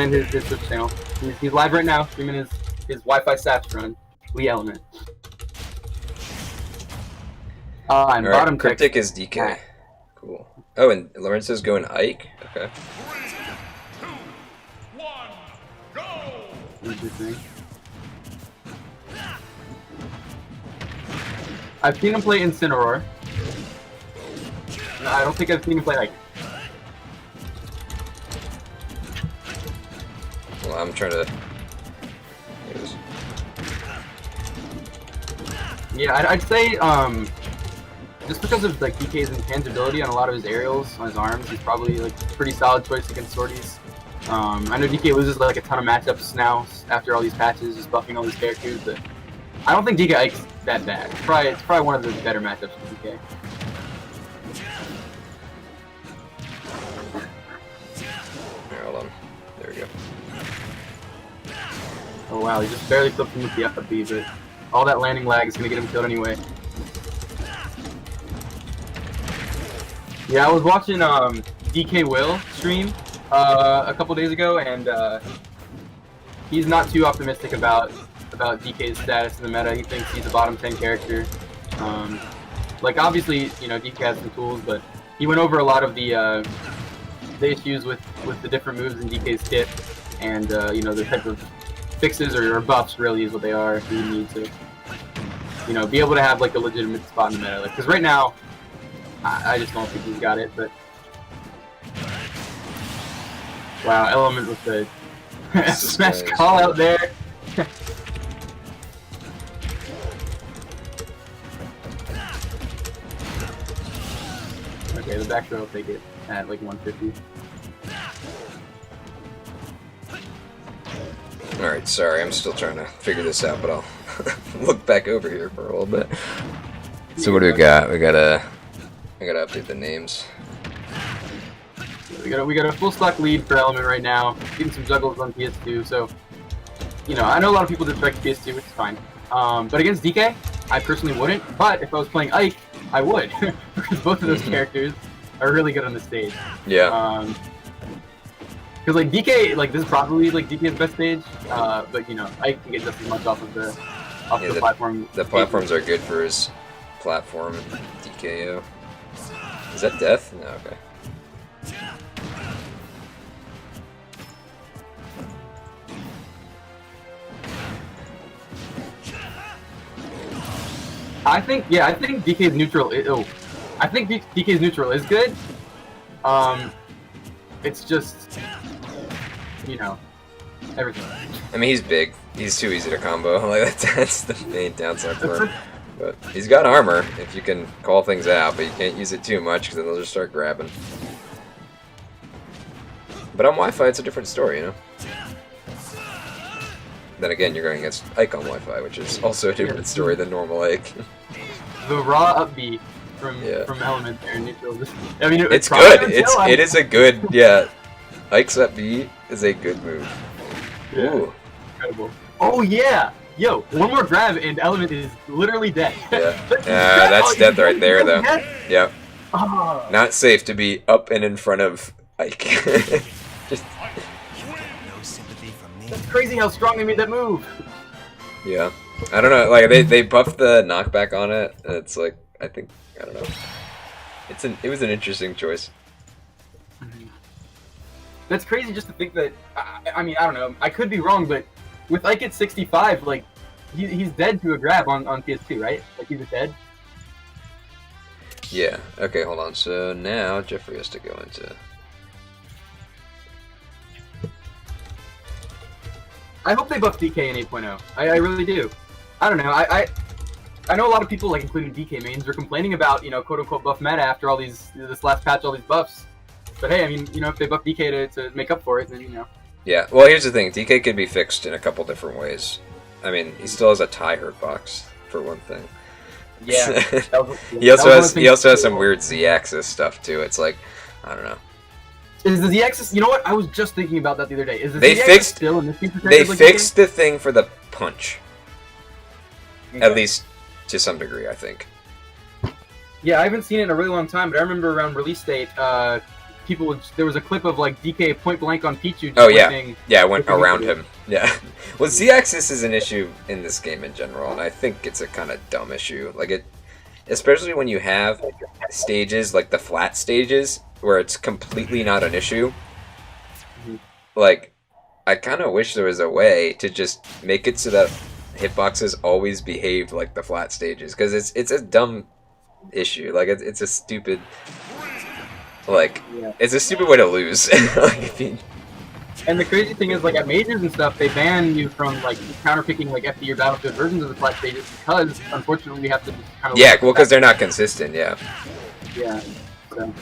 recommend his Twitch channel. He's live right now, streaming his Wi-Fi Saps run. Lee Element. And All bottom right, Cryptic is DK. Cool. Oh, and Lorenzo's going Ike. Okay. 3, 2, 1, go! I've seen him play Incineroar. No, I don't think I've seen him play Ike. Well, I'm trying to. Yeah, I'd say just because of like DK's intangibility on a lot of his aerials on his arms, he's probably like a pretty solid choice against sorties. I know DK loses like a ton of matchups now after all these patches, just buffing all these characters, but I don't think DK Ike's that bad. It's probably one of the better matchups for DK. Here, hold on. There we go. Oh wow, he just barely flipped him with the up B, but all that landing lag is gonna get him killed anyway. Yeah, I was watching DK Will stream a couple days ago, and he's not too optimistic about DK's status in the meta. He thinks he's a bottom 10 character. Like obviously, you know, DK has some tools, but he went over a lot of the issues with the different moves in DK's kit, and you know, the type of fixes or buffs really is what they are. You need to, you know, be able to have like a legitimate spot in the meta. Like, because right now, I just don't think he's got it. But wow, Element with the smash call out there. Okay, the back throw will take it at like 150. Alright, sorry, I'm still trying to figure this out, but I'll look back over here for a little bit. So what do we got? I gotta update the names. We got a full stock lead for Element right now. Getting some juggles on PS2, so you know, I know a lot of people dislike PS2, which is fine. But against DK, I personally wouldn't. But if I was playing Ike, I would, because both of those characters are really good on the stage. Yeah. Because like DK, like this is probably like DK's best stage, but you know, Ike can get just as much off of the platform. The platforms are good for his platform and DKO. Is that death? No, okay. I think DK's neutral. I think DK's neutral is good. It's just, you know, everything. I mean, he's big. He's too easy to combo. Like that's the main downside for him. But he's got armor if you can call things out, but you can't use it too much because then they'll just start grabbing. But on Wi-Fi, it's a different story, you know. Then again, you're going against Ike on Wi-Fi, which is also a different story than normal Ike. The raw up B from Element there in neutral. I mean, it's good. It is a good, yeah. Ike's up B is a good move. Yeah. Ooh. Incredible. Oh yeah. Yo, one more grab and Element is literally dead. Yeah, that's death right there, though. Yep. Oh. Not safe to be up and in front of Ike. Just... That's crazy how strong they made that move. Yeah. I don't know, like, they buffed the knockback on it, and it's like, I don't know. It was an interesting choice. That's crazy just to think that, I mean, I don't know, I could be wrong, but with Ike at 65, like, he's dead to a grab on PS2, right? Like, he's dead? Yeah, okay, hold on. So now Jeffrey has to go into... I hope they buff DK in 8.0. I really do. I don't know, I know a lot of people, like, including DK mains, are complaining about, you know, quote-unquote buff meta after all this last patch, all these buffs. But hey, I mean, you know, if they buff DK to make up for it, then, you know. Yeah, well, here's the thing. DK can be fixed in a couple different ways. I mean, he still has a tie hurt box, for one thing. Yeah. He also has some weird Z-axis stuff, too. It's like, I don't know. Is the Z-axis... You know what? I was just thinking about that the other day. Is the They Z-axis fixed, still in this game? They fixed the thing for the punch. Okay. At least to some degree, I think. Yeah, I haven't seen it in a really long time, but I remember around release date, there was a clip of like DK point blank on Pichu. Just Oh yeah, whipping- yeah, I went whipping around into it. him. Yeah. Well, Z-axis is an issue in this game in general, and I think it's a kind of dumb issue. Like it, especially when you have stages like the flat stages where it's completely not an issue. Like, I kind of wish there was a way to just make it so that hitboxes always behaved like the flat stages, because it's a dumb issue. Like it's a stupid, like Yeah. it's a stupid way to lose. Like, if you, And the crazy thing is, like at majors and stuff, they ban you from like counterpicking like FD or Battlefield versions of the flat stages because, unfortunately, we have to just kind of. yeah, well, because they're not consistent. Yeah. Yeah. So.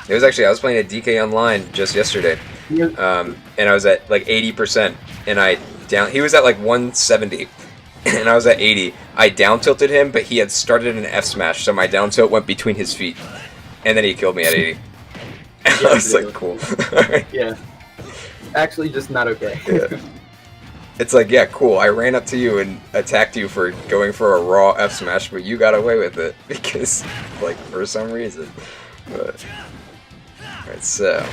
It was actually, I was playing a DK online just yesterday, and I was at like 80%, and he was at like 170, and I was at 80. I down tilted him, but he had started an F smash, so my down tilt went between his feet, and then he killed me at 80. I was like, cool. Yeah. Actually, just not okay. Yeah. It's like, yeah, cool. I ran up to you and attacked you for going for a raw F smash, but you got away with it because, like, for some reason. But alright, so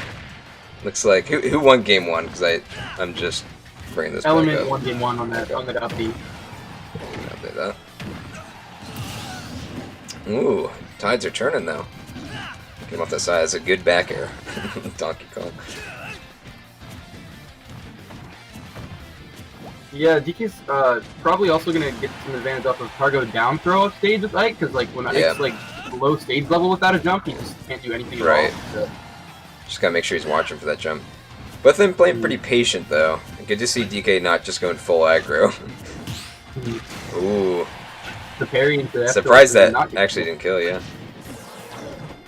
looks like who won game one? Because I'm just bringing this. Element back up. won game one on that upbeat. Update that. Ooh, tides are turning though. Came off that side. That's a good back air. Donkey Kong. Yeah, DK's probably also gonna get some advantage off of cargo down throw off stage with Ike, because like when Ike's like below stage level without a jump, he just can't do anything at all. So. Just gotta make sure he's watching for that jump. Both of them playing pretty patient though. Good to see DK not just going full aggro. Ooh. The parry into that. Surprised that actually didn't kill, yeah.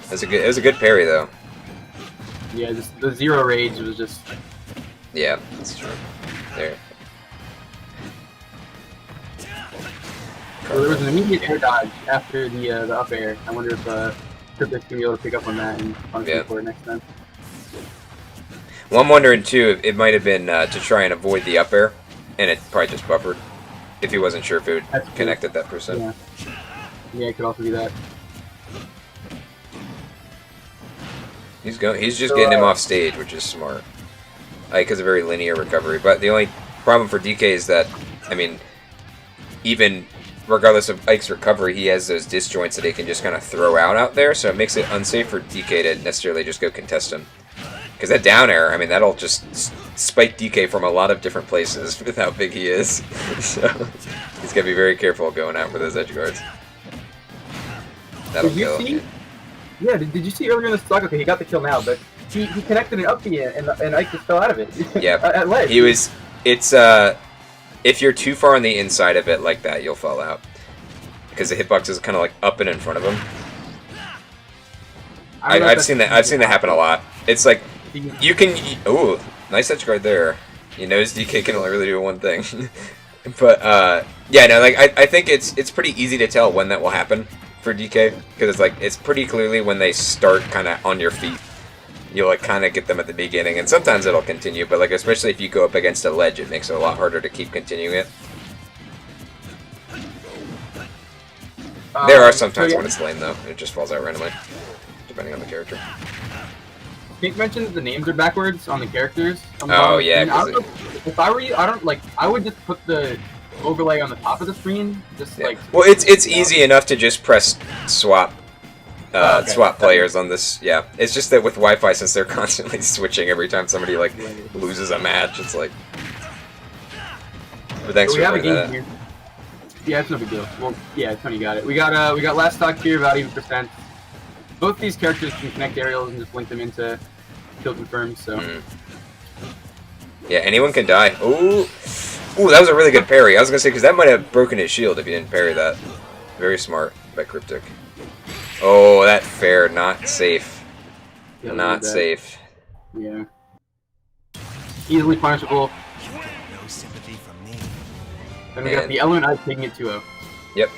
It was a good parry though. Yeah, just the zero rage was just. Yeah, that's true. There. So there was an immediate air dodge after the up air. I wonder if Cryptic's gonna be able to pick up on that and punish him for it next time. Well, I'm wondering too if it might have been to try and avoid the up air, and it probably just buffered. If he wasn't sure if it would connect at that percent. Yeah. Yeah, it could also be that. He's just getting him off stage, which is smart. Because a very linear recovery. But the only problem for DK is that, I mean, even regardless of Ike's recovery, he has those disjoints that he can just kind of throw out there, so it makes it unsafe for DK to necessarily just go contest him. Because that down air, I mean, that'll just spike DK from a lot of different places with how big he is. So he's got to be very careful going out for those edge guards. That'll kill. Yeah, did you see earlier in the stock? Okay, he got the kill now, but he connected an up B and Ike just fell out of it. Yeah, at ledge. If you're too far on the inside of it like that, you'll fall out. Because the hitbox is kind of like up and in front of him. I've seen that happen a lot. It's like, you can... Ooh, nice edge guard there. He knows DK can only really do one thing. But, yeah, no, like, I think it's pretty easy to tell when that will happen for DK. Because it's like, it's pretty clearly when they start kind of on your feet. You'll like kind of get them at the beginning, and sometimes it'll continue, but like especially if you go up against a ledge, it makes it a lot harder to keep continuing it. There are some times when it's lame though, it just falls out randomly, depending on the character. Pink mentioned the names are backwards on the characters. Oh yeah. If I were you, I would just put the overlay on the top of the screen, just like. Well, it's easy enough to just press swap. Swap players on this, yeah. It's just that with Wi-Fi, since they're constantly switching every time somebody like loses a match, it's like. But thanks for pointing that out. Here. Yeah, it's no big deal. Well, yeah, Tony got it. We got last stock here about even percent. Both these characters can connect aerials and just link them into kill confirms. So. Yeah, anyone can die. Ooh, that was a really good parry. I was gonna say because that might have broken his shield if he didn't parry that. Very smart by Cryptic. Oh, that fair, not safe. Yeah, not safe. Yeah. Easily punishable. No sympathy from me. Then we got the element I taking it 2-0. Yep.